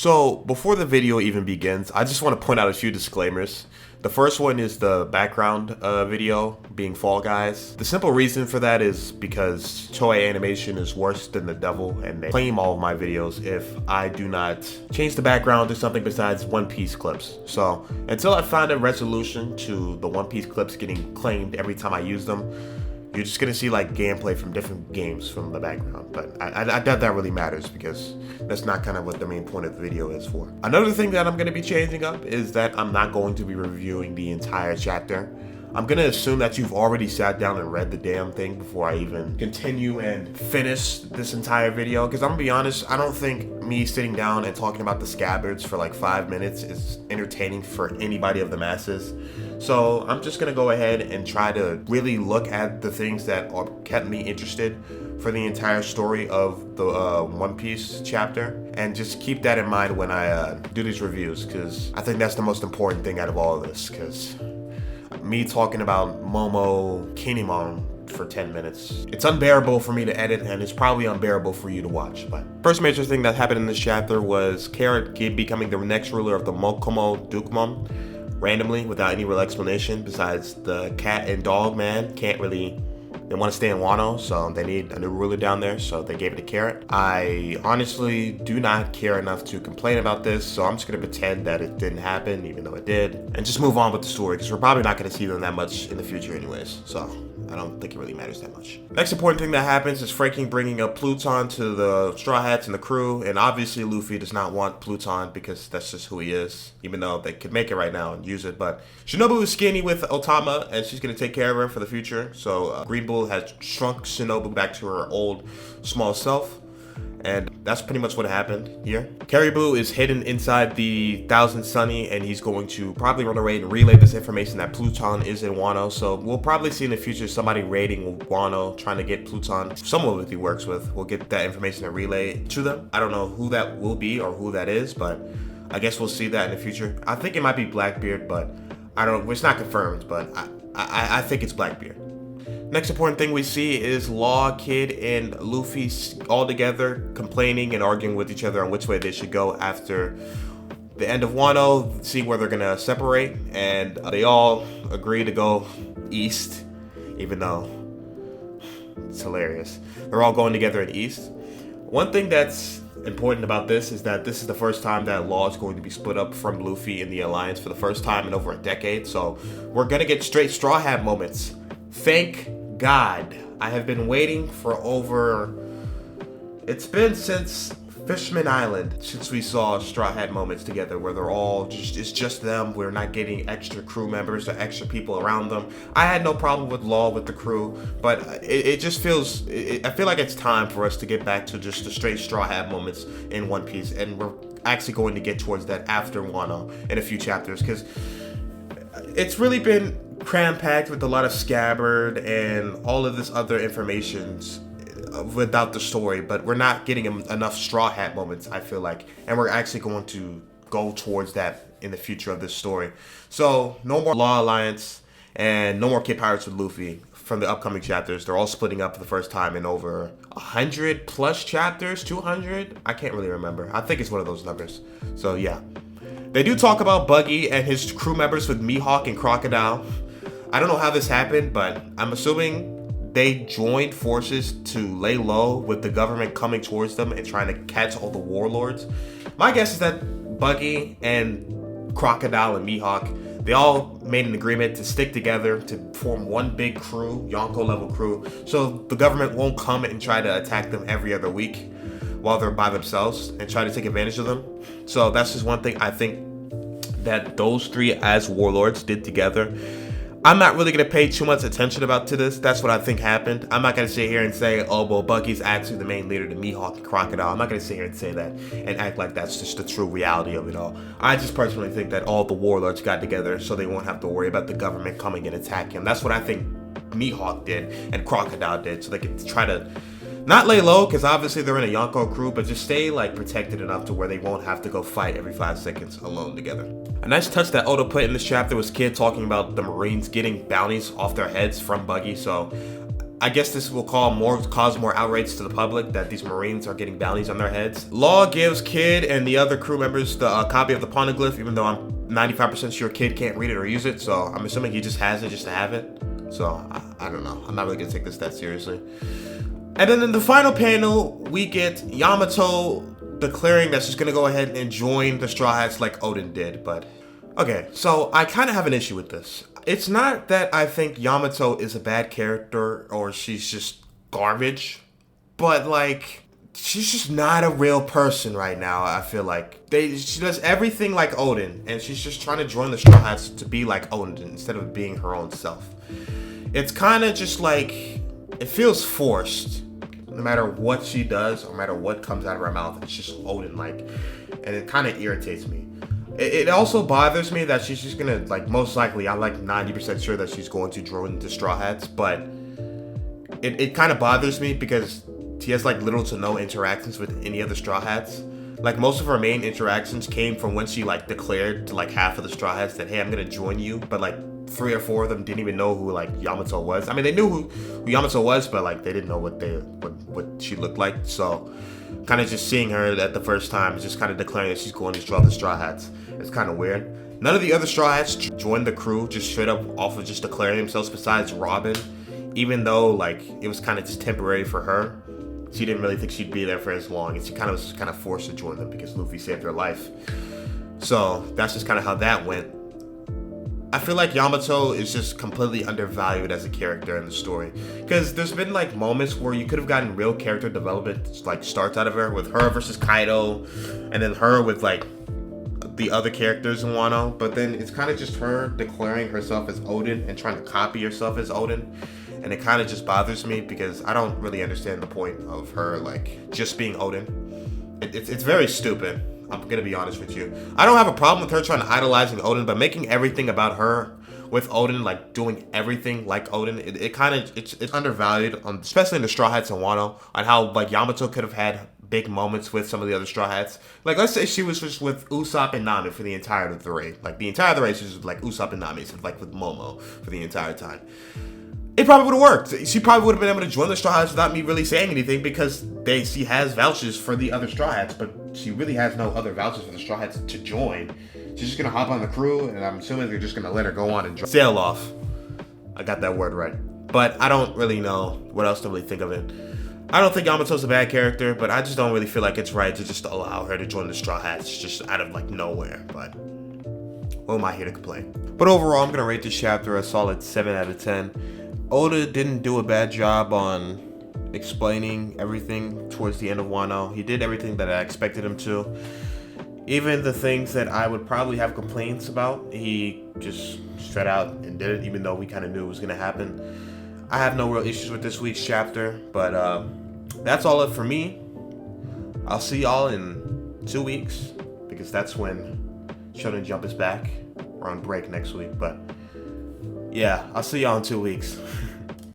So before the video even begins, I just want to point out a few disclaimers. The first one is the background video being Fall Guys. The simple reason for that is because Toei Animation is worse than the devil, and they claim all of my videos if I do not change the background to something besides One Piece clips. So until I find a resolution to the One Piece clips getting claimed every time I use them, you're just gonna see like gameplay from different games from the background. But I doubt that really matters because that's not kind of what the main point of the video is for. Another thing that I'm gonna be changing up is that I'm not going to be reviewing the entire chapter. I'm gonna assume that you've already sat down and read the damn thing before I even continue and finish this entire video. Because I'm gonna be honest, I don't think me sitting down and talking about the scabbards for like 5 minutes is entertaining for anybody of the masses. So I'm just gonna go ahead and try to really look at the things that kept me interested for the entire story of the One Piece chapter, and just keep that in mind when I do these reviews, because I think that's the most important thing out of all of this. Because me talking about Momo Kinemon for 10 minutes, it's unbearable for me to edit, and it's probably unbearable for you to watch. But first major thing that happened in this chapter was Carrot becoming the next ruler of the Mokomo Dukemon randomly without any real explanation, besides the cat and dog man they want to stay in Wano, so they need a new ruler down there, so they gave it to Carrot. I honestly do not care enough to complain about this, so I'm just going to pretend that it didn't happen, even though it did, and just move on with the story, because we're probably not going to see them that much in the future anyways, so I don't think it really matters that much. Next important thing that happens is Frankie bringing up Pluton to the Straw Hats and the crew, and obviously Luffy does not want Pluton because that's just who he is, even though they could make it right now and use it. But Shinobu is skinny with Otama, and she's going to take care of her for the future, so Green Bull has shrunk Shinobu back to her old small self. And that's pretty much what happened here. Caribou is hidden inside the Thousand Sunny, and he's going to probably run away and relay this information that Pluton is in Wano. So we'll probably see in the future somebody raiding Wano, trying to get Pluton. Someone that he works with will get that information and relay it to them. I don't know who that will be or who that is, but I guess we'll see that in the future. I think it might be Blackbeard, but it's not confirmed, but I think it's Blackbeard. Next important thing we see is Law, Kid, and Luffy all together complaining and arguing with each other on which way they should go after the end of Wano, see where they're gonna separate, and they all agree to go east, even though it's hilarious. They're all going together in east. One thing that's important about this is that this is the first time that Law is going to be split up from Luffy in the Alliance for the first time in over a decade, so we're gonna get straight Straw Hat moments. Thank God. I have been waiting for it's been since Fishman Island since we saw Straw Hat moments together where they're all it's just them. We're not getting extra crew members or extra people around them. I had no problem with Law with the crew, but it just feels, I feel like it's time for us to get back to just the straight Straw Hat moments in One Piece, and we're actually going to get towards that after Wano in a few chapters, because it's really been cram-packed with a lot of scabbard and all of this other informations without the story, but we're not getting enough Straw Hat moments, I feel like, and we're actually going to go towards that in the future of this story. So no more Law Alliance and no more Kid Pirates with Luffy from the upcoming chapters. They're all splitting up for the first time in over 100 plus chapters, 200, I can't really remember. I think it's one of those numbers. So yeah, they do talk about Buggy and his crew members with Mihawk and Crocodile. I don't know how this happened, but I'm assuming they joined forces to lay low with the government coming towards them and trying to catch all the warlords. My guess is that Buggy and Crocodile and Mihawk, they all made an agreement to stick together to form one big crew, Yonko level crew, so the government won't come and try to attack them every other week while they're by themselves and try to take advantage of them. So that's just one thing I think that those three as warlords did together. I'm not really going to pay too much attention to this. That's what I think happened. I'm not going to sit here and say, oh, well, Buggy's actually the main leader to Mihawk and Crocodile. I'm not going to sit here and say that and act like that's just the true reality of it all. I just personally think that all the warlords got together so they won't have to worry about the government coming and attacking them. That's what I think Mihawk did and Crocodile did, so they could try to not lay low, because obviously they're in a Yonko crew, but just stay like protected enough to where they won't have to go fight every 5 seconds alone together. A nice touch that Oda put in this chapter was Kid talking about the Marines getting bounties off their heads from Buggy. So I guess this will cause more outrage to the public that these Marines are getting bounties on their heads. Law gives Kid and the other crew members the copy of the poneglyph, even though I'm 95% sure Kid can't read it or use it, so I'm assuming he just has it just to have it. So, I don't know. I'm not really gonna take this that seriously. And then in the final panel, we get Yamato declaring that she's gonna go ahead and join the Straw Hats like Oden did, but... Okay, so I kind of have an issue with this. It's not that I think Yamato is a bad character or she's just garbage, but like, she's just not a real person right now, I feel like. She does everything like Oden, and she's just trying to join the Straw Hats to be like Oden instead of being her own self. It's kind of just like, it feels forced. No matter what she does, or no matter what comes out of her mouth, it's just Oden-like, and it kind of irritates me. It also bothers me that she's just gonna, like, most likely, I'm like 90% sure that she's going to join the Straw Hats, but it kind of bothers me because she has, like, little to no interactions with any of the Straw Hats. Like, most of her main interactions came from when she, like, declared to, like, half of the Straw Hats that, hey, I'm gonna join you, but, like, 3 or 4 of them didn't even know who, like, Yamato was. I mean, they knew who Yamato was, but, like, they didn't know what she looked like, so... Kind of just seeing her at the first time, just kind of declaring that she's going to join the Straw Hats. It's kind of weird. None of the other Straw Hats joined the crew just straight up off of just declaring themselves besides Robin. Even though, like, it was kind of just temporary for her. She didn't really think she'd be there for as long, and she kind of was kind of forced to join them because Luffy saved her life. So, that's just kind of how that went. I feel like Yamato is just completely undervalued as a character in the story. Because there's been like moments where you could have gotten real character development like starts out of her, with her versus Kaido, and then her with like the other characters in Wano. But then it's kind of just her declaring herself as Oden and trying to copy herself as Oden. And it kind of just bothers me because I don't really understand the point of her like just being Oden. It's very stupid. I'm gonna be honest with you. I don't have a problem with her trying to idolizing Oden, but making everything about her with Oden, like doing everything like Oden, it's undervalued, especially in the Straw Hats and Wano, on how like Yamato could have had big moments with some of the other Straw Hats. Like let's say she was just with Usopp and Nami for the entirety of the raid. Like the entire of the raid, she was with, like Usopp and Nami, instead of like with Momo for the entire time. It probably would have worked. She probably would have been able to join the Straw Hats without me really saying anything because she has vouchers for the other Straw Hats, but she really has no other vouchers for the Straw Hats to join. She's just gonna hop on the crew, and I'm assuming they're just gonna let her go on and sail off. I got that word right. But I don't really know what else to really think of it. I don't think Yamato's a bad character, but I just don't really feel like it's right to just allow her to join the Straw Hats just out of like nowhere. But who am I here to complain? But overall, I'm gonna rate this chapter a solid 7 out of 10. Oda didn't do a bad job on explaining everything towards the end of Wano. He did everything that I expected him to. Even the things that I would probably have complaints about, he just straight out and did it, even though we kind of knew it was going to happen. I have no real issues with this week's chapter, but that's all it for me. I'll see y'all in 2 weeks, because that's when Shonen Jump is back. We're on break next week, but... yeah, I'll see y'all in 2 weeks.